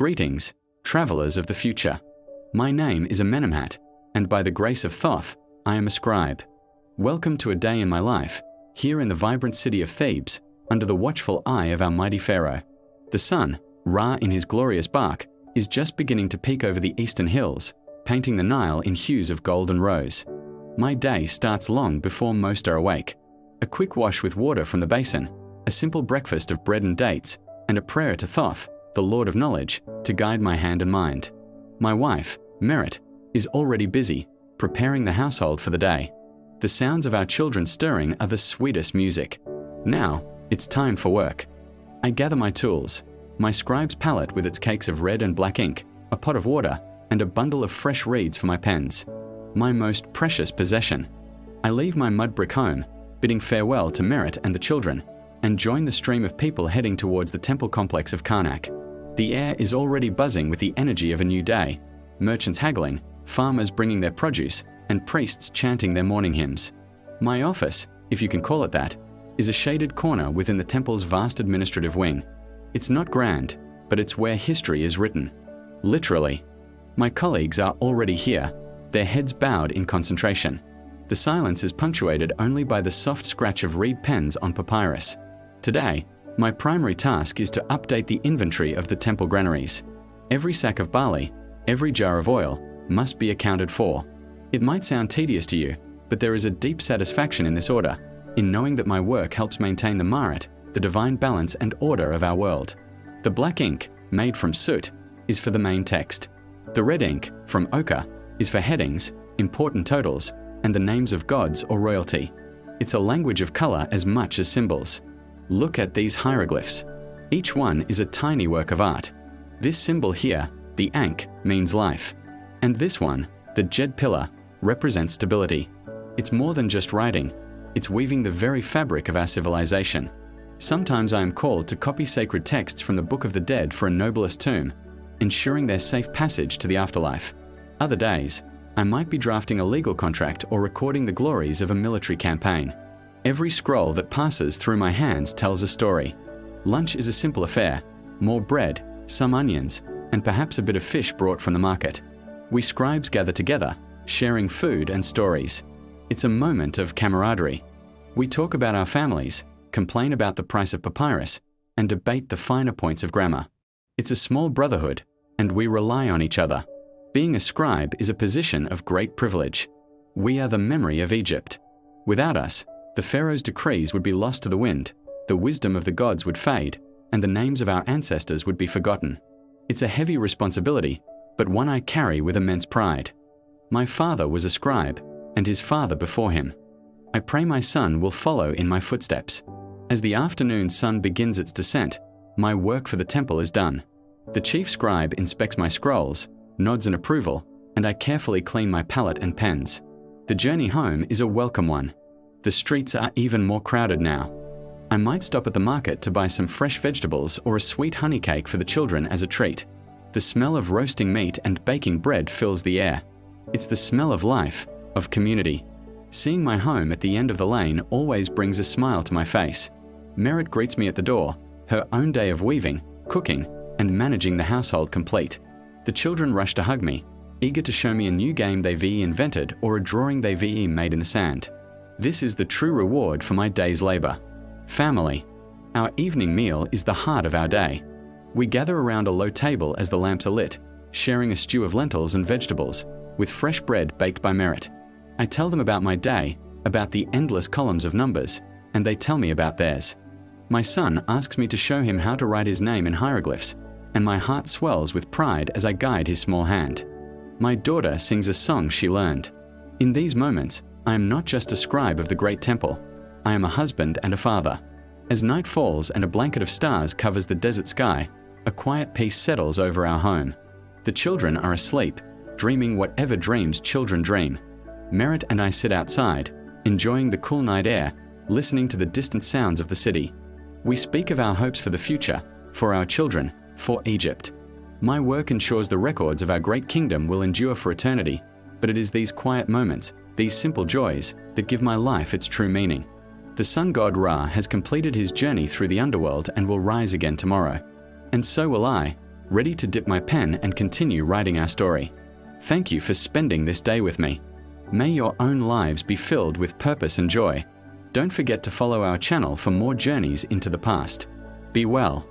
Greetings, travelers of the future. My name is Amenemhat, and by the grace of Thoth, I am a scribe. Welcome to a day in my life, here in the vibrant city of Thebes, under the watchful eye of our mighty pharaoh. The sun, Ra in his glorious bark, is just beginning to peek over the eastern hills, painting the Nile in hues of gold and rose. My day starts long before most are awake. A quick wash with water from the basin, a simple breakfast of bread and dates, and a prayer to Thoth, the Lord of Knowledge, to guide my hand and mind. My wife, Merit, is already busy, preparing the household for the day. The sounds of our children stirring are the sweetest music. Now, it's time for work. I gather my tools, my scribe's palette with its cakes of red and black ink, a pot of water, and a bundle of fresh reeds for my pens. My most precious possession. I leave my mud brick home, bidding farewell to Merit and the children, and join the stream of people heading towards the temple complex of Karnak. The air is already buzzing with the energy of a new day, merchants haggling, farmers bringing their produce, and priests chanting their morning hymns. My office, if you can call it that, is a shaded corner within the temple's vast administrative wing. It's not grand, but it's where history is written. Literally. My colleagues are already here, their heads bowed in concentration. The silence is punctuated only by the soft scratch of reed pens on papyrus. Today, my primary task is to update the inventory of the temple granaries. Every sack of barley, every jar of oil, must be accounted for. It might sound tedious to you, but there is a deep satisfaction in this order, in knowing that my work helps maintain the Ma'at, the divine balance and order of our world. The black ink, made from soot, is for the main text. The red ink, from ochre, is for headings, important totals, and the names of gods or royalty. It's a language of color as much as symbols. Look at these hieroglyphs. Each one is a tiny work of art. This symbol here, the Ankh, means life. And this one, the Jed pillar, represents stability. It's more than just writing. It's weaving the very fabric of our civilization. Sometimes I am called to copy sacred texts from the Book of the Dead for a noblest tomb, ensuring their safe passage to the afterlife. Other days, I might be drafting a legal contract or recording the glories of a military campaign. Every scroll that passes through my hands tells a story. Lunch is a simple affair. More bread, some onions, and perhaps a bit of fish brought from the market. We scribes gather together, sharing food and stories. It's a moment of camaraderie. We talk about our families, complain about the price of papyrus, and debate the finer points of grammar. It's a small brotherhood, and we rely on each other. Being a scribe is a position of great privilege. We are the memory of Egypt. Without us, the pharaoh's decrees would be lost to the wind, the wisdom of the gods would fade, and the names of our ancestors would be forgotten. It's a heavy responsibility, but one I carry with immense pride. My father was a scribe, and his father before him. I pray my son will follow in my footsteps. As the afternoon sun begins its descent, my work for the temple is done. The chief scribe inspects my scrolls, nods in approval, and I carefully clean my palette and pens. The journey home is a welcome one. The streets are even more crowded now. I might stop at the market to buy some fresh vegetables or a sweet honey cake for the children as a treat. The smell of roasting meat and baking bread fills the air. It's the smell of life, of community. Seeing my home at the end of the lane always brings a smile to my face. Merit greets me at the door, her own day of weaving, cooking, and managing the household complete. The children rush to hug me, eager to show me a new game they've invented or a drawing they've made in the sand. This is the true reward for my day's labor. Family. Our evening meal is the heart of our day. We gather around a low table as the lamps are lit, sharing a stew of lentils and vegetables, with fresh bread baked by Merit. I tell them about my day, about the endless columns of numbers, and they tell me about theirs. My son asks me to show him how to write his name in hieroglyphs, and my heart swells with pride as I guide his small hand. My daughter sings a song she learned. In these moments, I am not just a scribe of the great temple. I am a husband and a father. As night falls and a blanket of stars covers the desert sky, a quiet peace settles over our home. The children are asleep, dreaming whatever dreams children dream. Merit and I sit outside, enjoying the cool night air, listening to the distant sounds of the city. We speak of our hopes for the future, for our children, for Egypt. My work ensures the records of our great kingdom will endure for eternity, but it is these quiet moments, these simple joys, that give my life its true meaning. The sun god Ra has completed his journey through the underworld and will rise again tomorrow. And so will I. ready to dip my pen and continue writing our story. Thank you for spending this day with me. May your own lives be filled with purpose and joy. Don't forget to follow our channel for more journeys into the past. Be well.